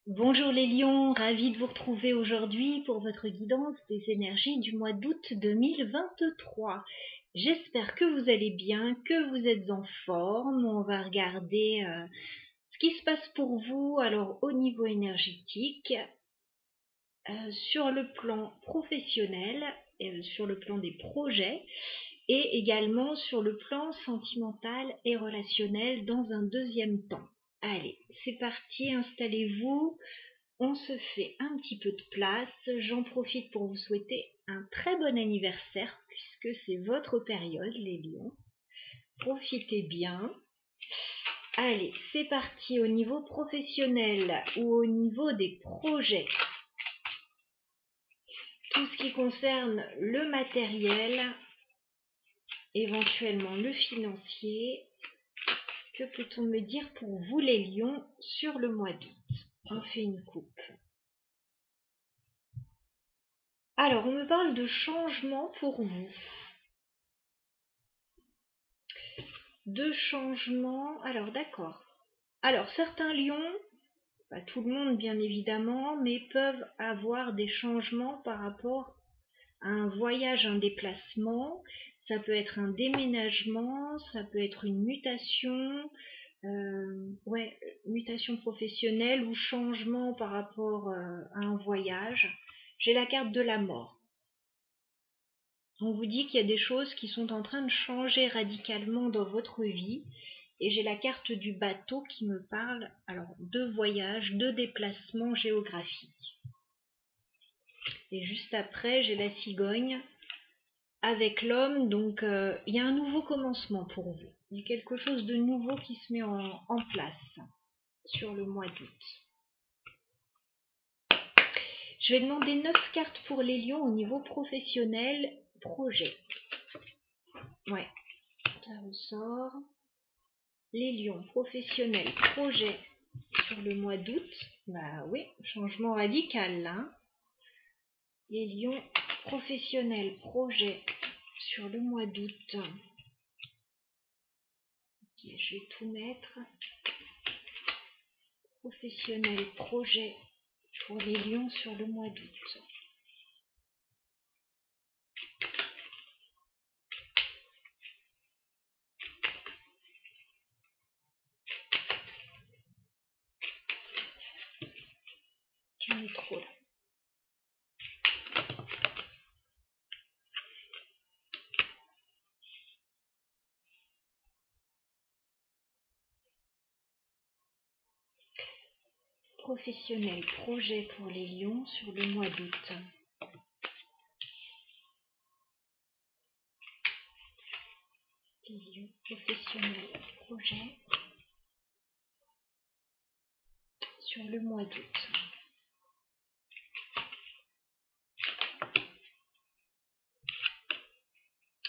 Bonjour les lions, ravi de vous retrouver aujourd'hui pour votre guidance des énergies du mois d'août 2023. J'espère que vous allez bien, que vous êtes en forme. On va regarder ce qui se passe pour vous alors au niveau énergétique, sur le plan professionnel, sur le plan des projets et également sur le plan sentimental et relationnel dans un deuxième temps. Allez, c'est parti, installez-vous. On se fait un petit peu de place. J'en profite pour vous souhaiter un très bon anniversaire puisque c'est votre période, les lions. Profitez bien. Allez, c'est parti au niveau professionnel ou au niveau des projets. Tout ce qui concerne le matériel, éventuellement le financier. Que peut-on me dire pour vous les lions sur le mois d'août? On fait une coupe. Alors, on me parle de changement pour vous. De changement. Alors, d'accord. Alors, certains lions, pas tout le monde bien évidemment, mais peuvent avoir des changements par rapport à un voyage, un déplacement. Ça peut être un déménagement, ça peut être une mutation, mutation professionnelle ou changement par rapport à un voyage. J'ai la carte de la mort. On vous dit qu'il y a des choses qui sont en train de changer radicalement dans votre vie. Et j'ai la carte du bateau qui me parle alors de voyage, de déplacement géographique. Et juste après, j'ai la cigogne avec l'homme. Donc, il y a un nouveau commencement pour vous. Il y a quelque chose de nouveau qui se met en place sur le mois d'août. Je vais demander 9 cartes pour les lions au niveau professionnel, projet. Ouais, ça ressort. Les lions professionnels, projet sur le mois d'août. Bah oui, changement radical là. Les lions professionnels, projet sur le mois d'août. Ok, je vais tout mettre. Professionnel, projet pour les lions sur le mois d'août. J'en ai trop là. Professionnel, projet pour les lions sur le mois d'août. Les lions professionnels, projet sur le mois d'août.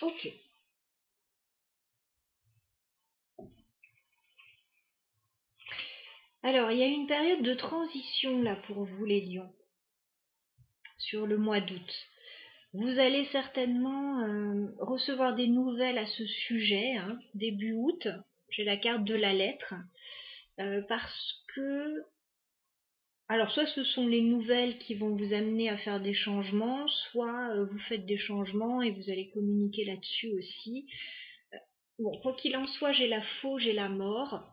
Ok. Alors, il y a une période de transition là pour vous les lions sur le mois d'août. Vous allez certainement recevoir des nouvelles à ce sujet, hein, début août. J'ai la carte de la lettre. Parce que, alors soit ce sont les nouvelles qui vont vous amener à faire des changements, soit vous faites des changements et vous allez communiquer là-dessus aussi. Bon, quoi qu'il en soit, j'ai la faux, j'ai la mort.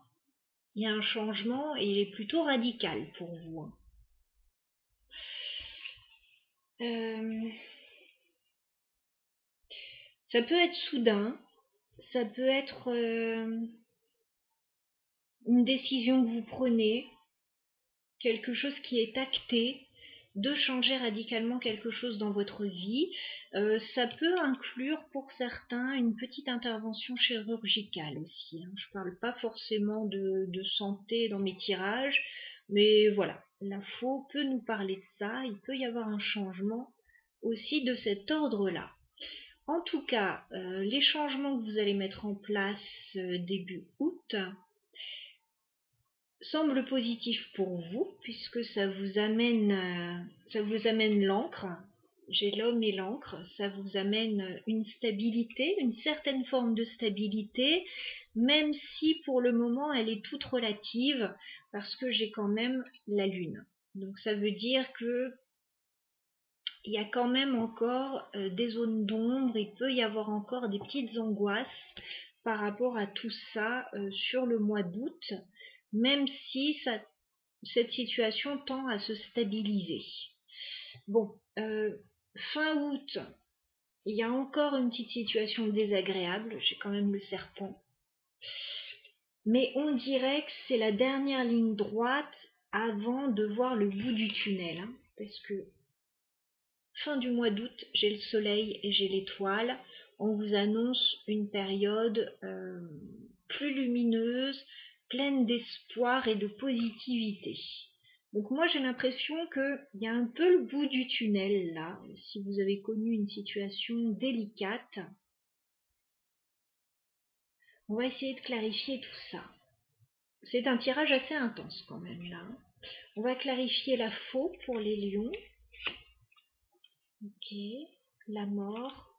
Il y a un changement et il est plutôt radical pour vous. Hein. Ça peut être soudain, ça peut être une décision que vous prenez, quelque chose qui est acté, de changer radicalement quelque chose dans votre vie. Ça peut inclure pour certains une petite intervention chirurgicale aussi. Hein. Je ne parle pas forcément de santé dans mes tirages, mais voilà, l'info peut nous parler de ça. Il peut y avoir un changement aussi de cet ordre-là. En tout cas, les changements que vous allez mettre en place début août semblent positifs pour vous puisque ça vous amène l'encre. J'ai l'homme et l'encre, ça vous amène une stabilité, une certaine forme de stabilité, même si pour le moment elle est toute relative parce que j'ai quand même la lune. Donc ça veut dire que il y a quand même encore des zones d'ombre, il peut y avoir encore des petites angoisses par rapport à tout ça sur le mois d'août, même si cette situation tend à se stabiliser. Bon, fin août, il y a encore une petite situation désagréable, j'ai quand même le serpent. Mais on dirait que c'est la dernière ligne droite avant de voir le bout du tunnel, hein, parce que fin du mois d'août, j'ai le soleil et j'ai l'étoile. On vous annonce une période plus lumineuse, pleine d'espoir et de positivité. Donc moi j'ai l'impression qu'il y a un peu le bout du tunnel là, si vous avez connu une situation délicate. On va essayer de clarifier tout ça. C'est un tirage assez intense quand même là. On va clarifier la faux pour les lions. Ok, la mort,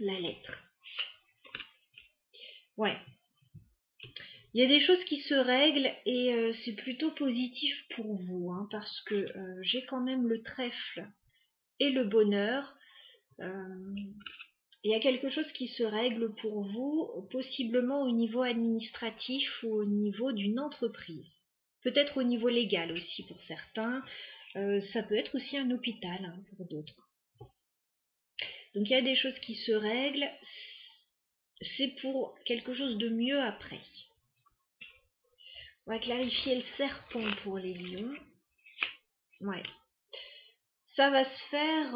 la lettre. Ouais. Il y a des choses qui se règlent et c'est plutôt positif pour vous, hein, parce que j'ai quand même le trèfle et le bonheur. Il y a quelque chose qui se règle pour vous, possiblement au niveau administratif ou au niveau d'une entreprise. Peut-être au niveau légal aussi pour certains. Ça peut être aussi un hôpital, hein, pour d'autres. Donc il y a des choses qui se règlent. C'est pour quelque chose de mieux après. On va clarifier le serpent pour les lions. Ouais. Ça va se faire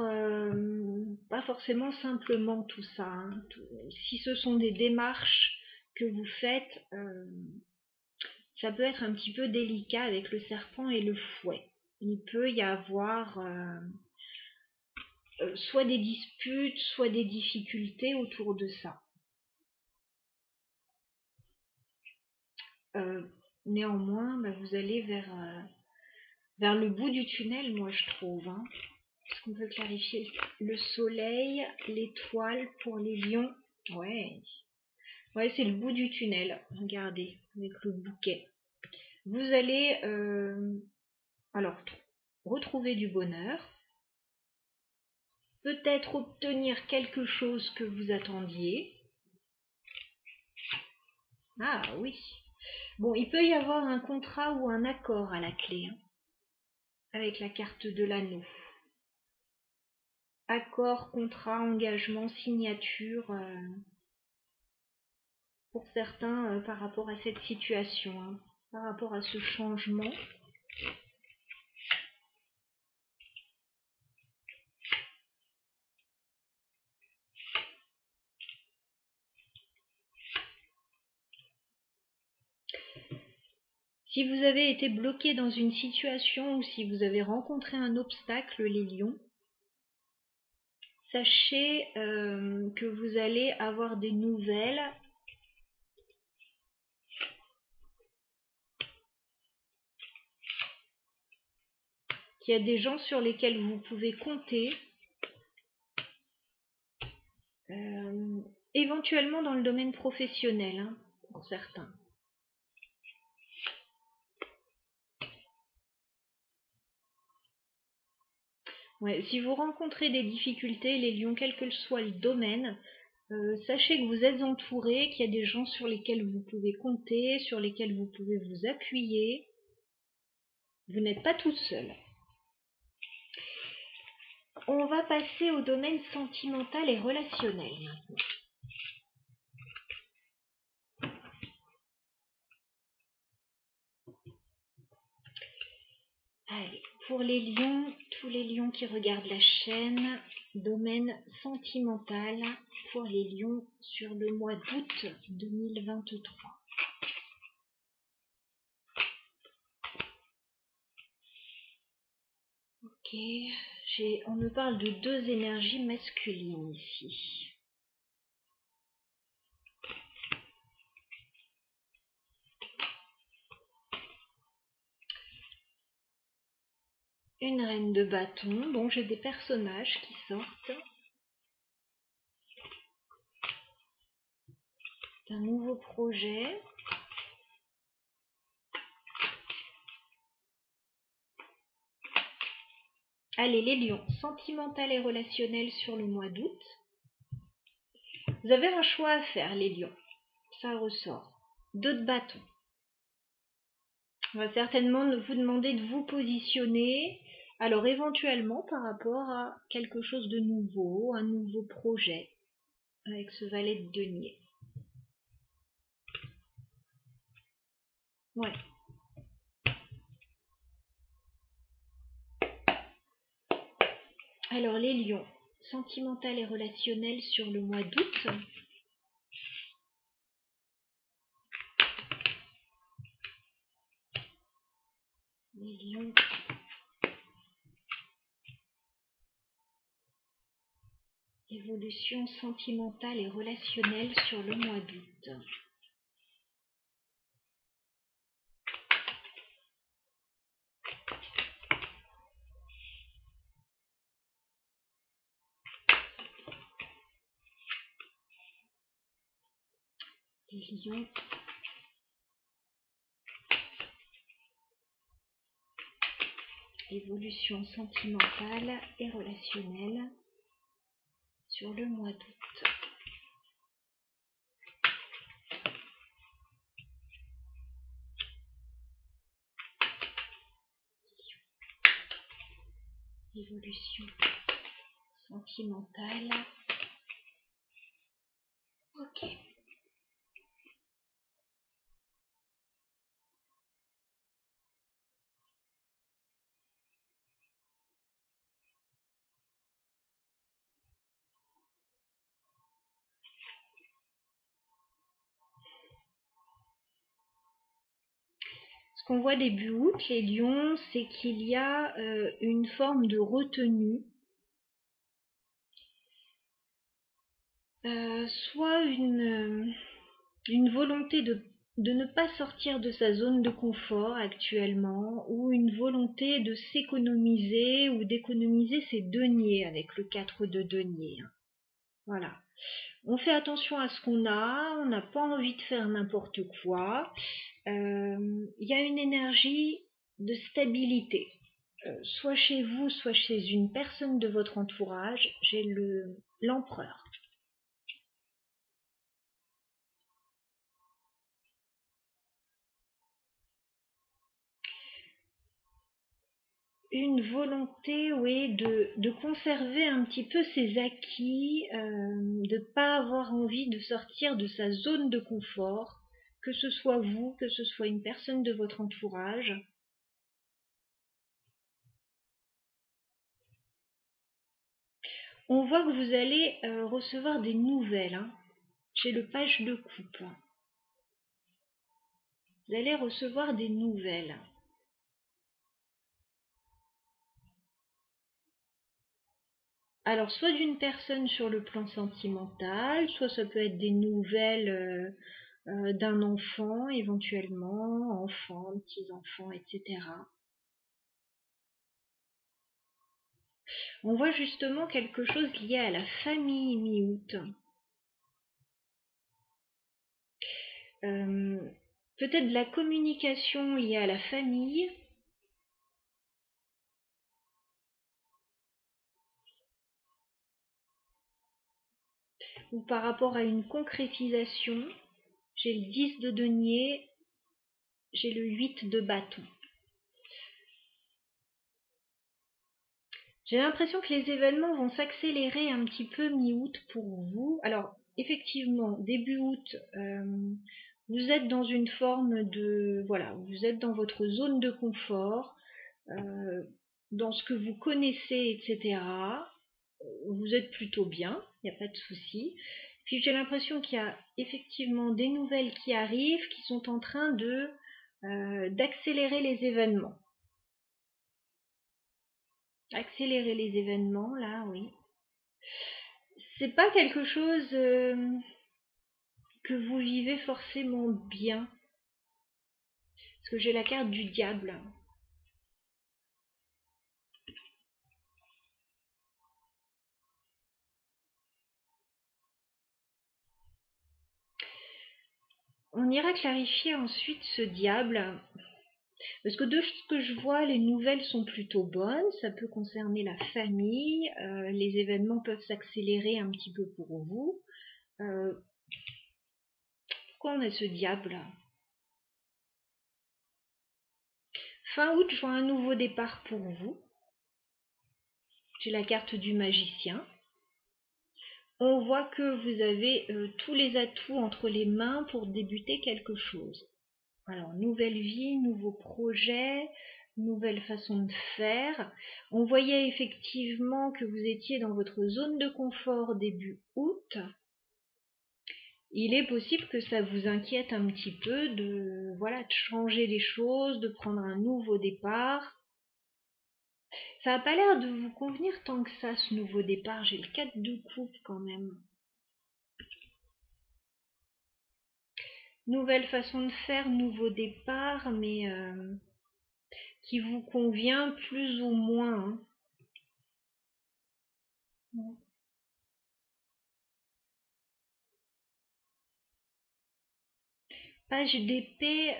pas forcément simplement tout ça. Hein. Si ce sont des démarches que vous faites, ça peut être un petit peu délicat avec le serpent et le fouet. Il peut y avoir soit des disputes, soit des difficultés autour de ça. Néanmoins, bah, vous allez vers le bout du tunnel, moi je trouve. Hein. Est-ce qu'on peut clarifier le soleil, l'étoile pour les lions? Ouais. Ouais, c'est le bout du tunnel. Regardez, avec le bouquet. Vous allez alors retrouver du bonheur. Peut-être obtenir quelque chose que vous attendiez. Ah oui. Bon, il peut y avoir un contrat ou un accord à la clé. Hein, avec la carte de l'anneau. Accord, contrat, engagement, signature. Pour certains par rapport à cette situation, hein, par rapport à ce changement. Si vous avez été bloqué dans une situation ou si vous avez rencontré un obstacle, les lions, sachez que vous allez avoir des nouvelles qu'il y a des gens sur lesquels vous pouvez compter, éventuellement dans le domaine professionnel, hein, pour certains. Ouais, si vous rencontrez des difficultés, les lions, quel que soit le domaine, sachez que vous êtes entouré, qu'il y a des gens sur lesquels vous pouvez compter, sur lesquels vous pouvez vous appuyer. Vous n'êtes pas tout seul. On va passer au domaine sentimental et relationnel maintenant. Allez, pour les lions, tous les lions qui regardent la chaîne, domaine sentimental pour les lions sur le mois d'août 2023. Ok, on me parle de deux énergies masculines ici. Une reine de bâton, bon j'ai des personnages qui sortent. Un nouveau projet. Allez, les lions, sentimental et relationnel sur le mois d'août. Vous avez un choix à faire, les lions. Ça ressort. 2 de bâton. On va certainement vous demander de vous positionner, alors éventuellement par rapport à quelque chose de nouveau, un nouveau projet, avec ce valet de denier. Ouais. Alors les lions, sentimental et relationnel sur le mois d'août. Les lions. Évolution sentimentale et relationnelle sur le mois d'août. Les lions. Évolution sentimentale et relationnelle sur le mois d'août. Évolution sentimentale. Ok. Ce qu'on voit début août, les lions, c'est qu'il y a une forme de retenue, soit une volonté de ne pas sortir de sa zone de confort actuellement, ou une volonté de s'économiser ou d'économiser ses deniers avec le 4 de denier. Voilà. On fait attention à ce qu'on a, on n'a pas envie de faire n'importe quoi. Il y a une énergie de stabilité, soit chez vous, soit chez une personne de votre entourage. J'ai l'empereur. Une volonté, oui, de conserver un petit peu ses acquis, de ne pas avoir envie de sortir de sa zone de confort, que ce soit vous, que ce soit une personne de votre entourage. On voit que vous allez recevoir des nouvelles. Hein. J'ai le page de coupe. Vous allez recevoir des nouvelles. Alors, soit d'une personne sur le plan sentimental, soit ça peut être des nouvelles d'un enfant, éventuellement, enfants, petits-enfants, etc. On voit justement quelque chose lié à la famille mi-août. Peut-être de la communication liée à la famille. Ou par rapport à une concrétisation. J'ai le 10 de denier, j'ai le 8 de bâton. J'ai l'impression que les événements vont s'accélérer un petit peu mi-août pour vous. Alors, effectivement, début août, vous êtes dans une forme de... Voilà, vous êtes dans votre zone de confort, dans ce que vous connaissez, etc. Vous êtes plutôt bien, il n'y a pas de souci. Puis j'ai l'impression qu'il y a effectivement des nouvelles qui arrivent, qui sont en train d'accélérer les événements. Accélérer les événements, là, oui. C'est pas quelque chose que vous vivez forcément bien. Parce que j'ai la carte du diable. On ira clarifier ensuite ce diable. Parce que de ce que je vois, les nouvelles sont plutôt bonnes. Ça peut concerner la famille. Les événements peuvent s'accélérer un petit peu pour vous. Pourquoi on a ce diable? Fin août, je vois un nouveau départ pour vous. J'ai la carte du magicien. On voit que vous avez tous les atouts entre les mains pour débuter quelque chose. Alors, nouvelle vie, nouveau projet, nouvelle façon de faire. On voyait effectivement que vous étiez dans votre zone de confort début août. Il est possible que ça vous inquiète un petit peu de changer les choses, de prendre un nouveau départ. Ça n'a pas l'air de vous convenir tant que ça, ce nouveau départ. J'ai le 4 de coupe quand même. Nouvelle façon de faire, nouveau départ, mais qui vous convient plus ou moins. Page d'épée,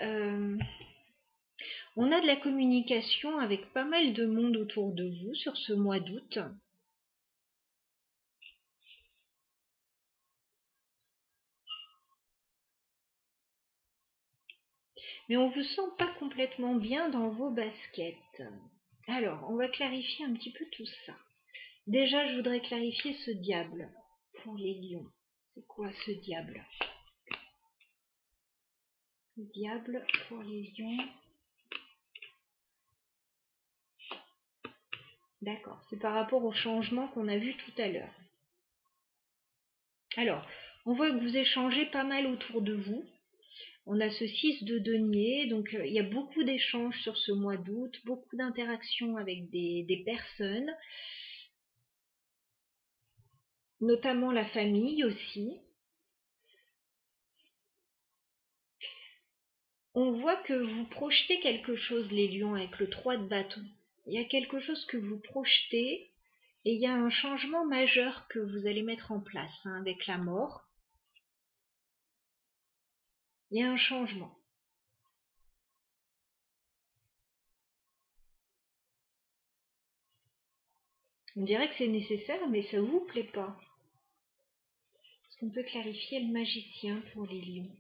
on a de la communication avec pas mal de monde autour de vous sur ce mois d'août. Mais on vous sent pas complètement bien dans vos baskets. Alors, on va clarifier un petit peu tout ça. Déjà, je voudrais clarifier ce diable pour les lions. C'est quoi ce diable? Le diable pour les lions. D'accord, c'est par rapport au changement qu'on a vu tout à l'heure. Alors, on voit que vous échangez pas mal autour de vous. On a ce 6 de denier, donc il y a beaucoup d'échanges sur ce mois d'août, beaucoup d'interactions avec des personnes, notamment la famille aussi. On voit que vous projetez quelque chose, les lions, avec le 3 de bâton. Il y a quelque chose que vous projetez et il y a un changement majeur que vous allez mettre en place avec la mort. Il y a un changement. On dirait que c'est nécessaire, mais ça vous plaît pas. Est-ce qu'on peut clarifier le magicien pour les lions?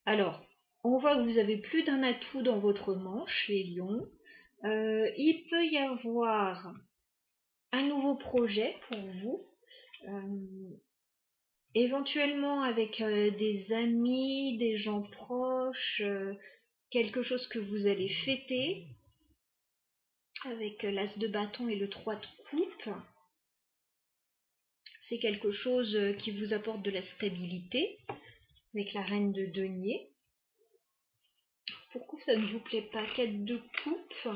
Alors, on voit que vous avez plus d'un atout dans votre manche, les lions. Il peut y avoir un nouveau projet pour vous, éventuellement avec des amis, des gens proches, quelque chose que vous allez fêter avec l'as de bâton et le 3 de coupe. C'est quelque chose qui vous apporte de la stabilité avec la reine de denier. Pourquoi ça ne vous plaît pas? 4 de coupe.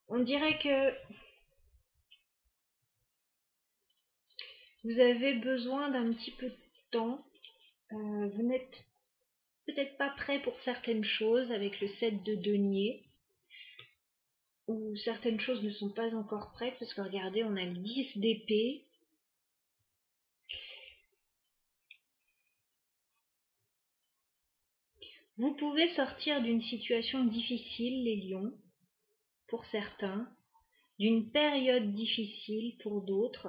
On dirait que vous avez besoin d'un petit peu de temps. Vous n'êtes peut-être pas prêt pour certaines choses avec le 7 de denier. Ou certaines choses ne sont pas encore prêtes parce que regardez, on a le 10 d'épée. Vous pouvez sortir d'une situation difficile, les lions, pour certains, d'une période difficile pour d'autres.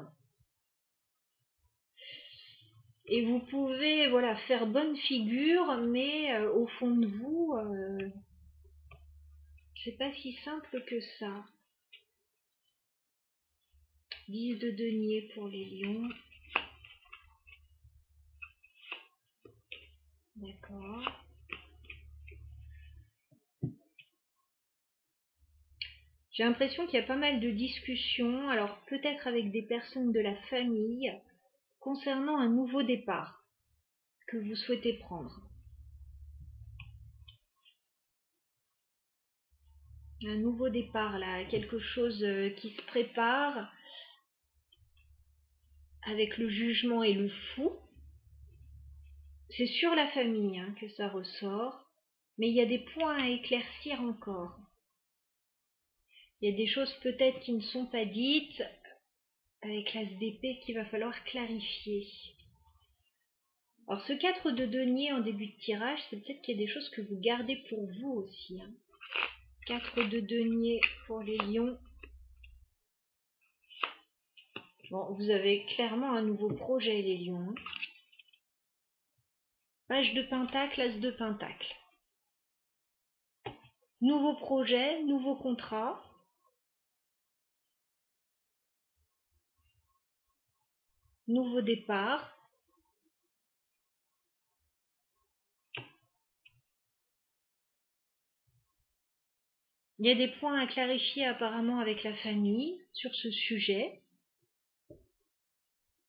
Et vous pouvez faire bonne figure, mais au fond de vous, c'est pas si simple que ça. 10 de denier pour les lions. D'accord. J'ai l'impression qu'il y a pas mal de discussions, alors peut-être avec des personnes de la famille, concernant un nouveau départ que vous souhaitez prendre. Un nouveau départ là, quelque chose qui se prépare avec le jugement et le fou. C'est sur la famille que ça ressort. Mais il y a des points à éclaircir encore. Il y a des choses peut-être qui ne sont pas dites avec l'as d'épée qu'il va falloir clarifier. Alors ce 4 de denier en début de tirage, c'est peut-être qu'il y a des choses que vous gardez pour vous aussi. 4 de denier pour les lions. Bon, vous avez clairement un nouveau projet, les lions. Page de pentacle, as de pentacle. Nouveau projet, nouveau contrat. Nouveau départ. Il y a des points à clarifier apparemment avec la famille sur ce sujet.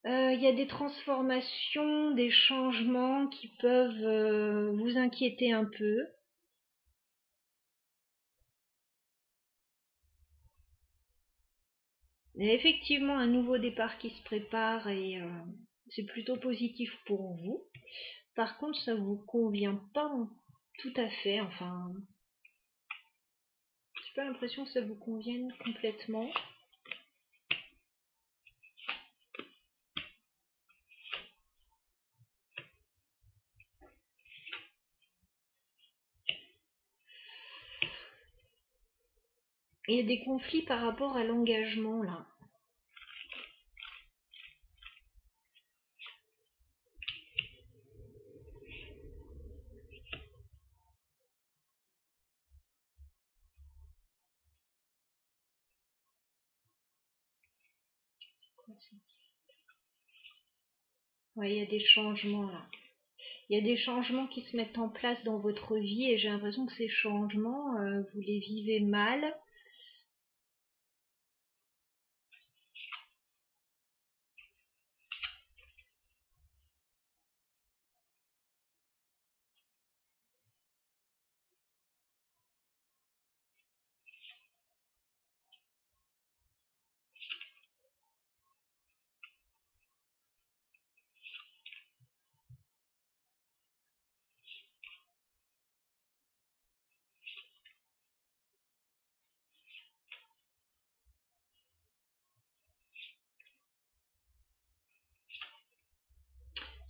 Il y a des transformations, des changements qui peuvent vous inquiéter un peu. Il y a effectivement un nouveau départ qui se prépare et c'est plutôt positif pour vous. Par contre, ça vous convient pas tout à fait. Enfin, j'ai pas l'impression que ça vous convienne complètement. Il y a des conflits par rapport à l'engagement là. Ouais, il y a des changements là. Il y a des changements qui se mettent en place dans votre vie et j'ai l'impression que ces changements, vous les vivez mal.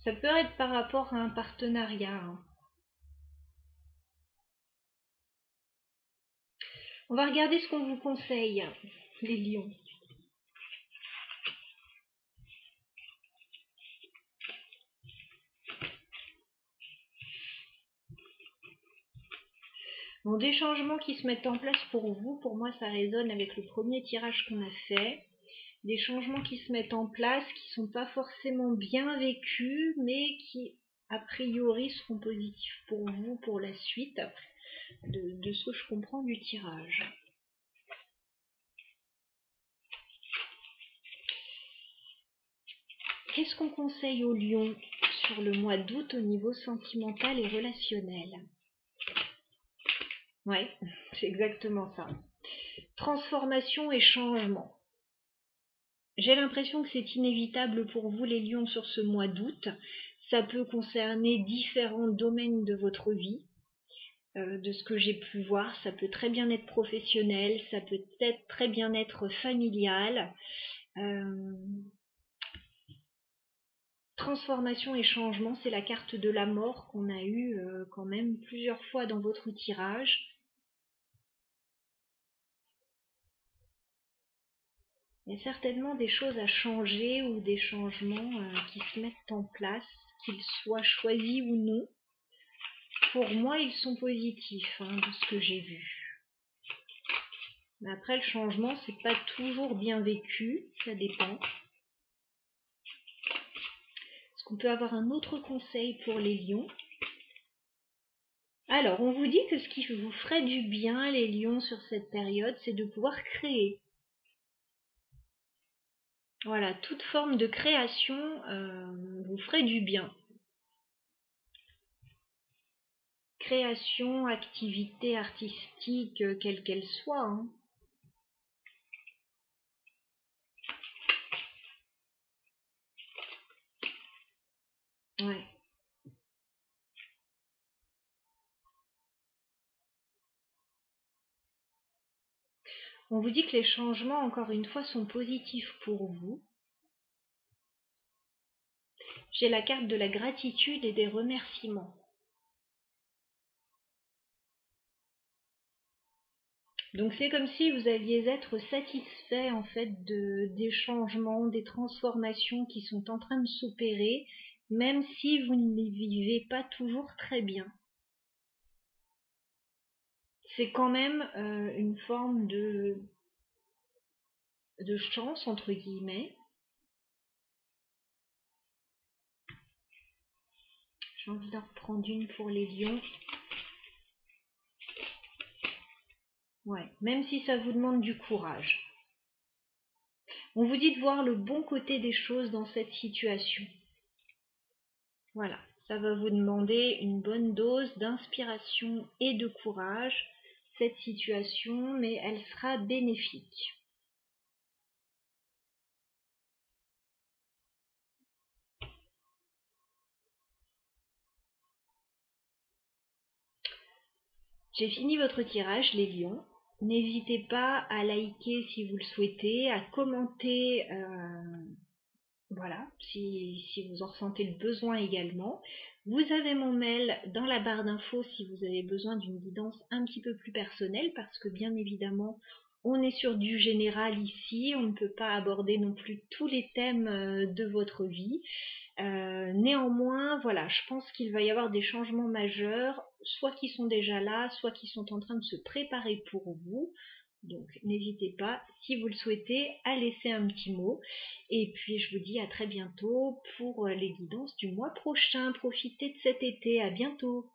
Ça peut être par rapport à un partenariat. On va regarder ce qu'on vous conseille, les lions. Bon, des changements qui se mettent en place pour vous, pour moi ça résonne avec le premier tirage qu'on a fait. Des changements qui se mettent en place, qui sont pas forcément bien vécus, mais qui a priori seront positifs pour vous pour la suite, de ce que je comprends du tirage. Qu'est-ce qu'on conseille aux lions sur le mois d'août au niveau sentimental et relationnel? Ouais, c'est exactement ça. Transformation et changement. J'ai l'impression que c'est inévitable pour vous les lions sur ce mois d'août. Ça peut concerner différents domaines de votre vie. De ce que j'ai pu voir, ça peut très bien être professionnel, ça peut être très bien être familial. Transformation et changement, c'est la carte de la mort qu'on a eue quand même plusieurs fois dans votre tirage. Il y a certainement des choses à changer ou des changements qui se mettent en place, qu'ils soient choisis ou non. Pour moi, ils sont positifs de ce que j'ai vu. Mais après, le changement, c'est pas toujours bien vécu, ça dépend. Est-ce qu'on peut avoir un autre conseil pour les lions? Alors, on vous dit que ce qui vous ferait du bien, les lions, sur cette période, c'est de pouvoir créer. Voilà, toute forme de création vous ferait du bien. Création, activité artistique, quelle qu'elle soit. Ouais. On vous dit que les changements, encore une fois, sont positifs pour vous. J'ai la carte de la gratitude et des remerciements. Donc c'est comme si vous alliez être satisfait en fait des changements, des transformations qui sont en train de s'opérer, même si vous ne les vivez pas toujours très bien. C'est quand même une forme de chance, entre guillemets. J'ai envie d'en reprendre une pour les lions. Ouais, même si ça vous demande du courage. On vous dit de voir le bon côté des choses dans cette situation. Voilà, ça va vous demander une bonne dose d'inspiration et de courage, cette situation, mais elle sera bénéfique. J'ai fini votre tirage, les lions. N'hésitez pas à liker si vous le souhaitez, à commenter, voilà, si vous en ressentez le besoin également. Vous avez mon mail dans la barre d'infos si vous avez besoin d'une guidance un petit peu plus personnelle, parce que bien évidemment, on est sur du général ici, on ne peut pas aborder non plus tous les thèmes de votre vie. Néanmoins, voilà, je pense qu'il va y avoir des changements majeurs, soit qui sont déjà là, soit qui sont en train de se préparer pour vous. Donc n'hésitez pas, si vous le souhaitez, à laisser un petit mot. Et puis je vous dis à très bientôt pour les guidances du mois prochain. Profitez de cet été, à bientôt.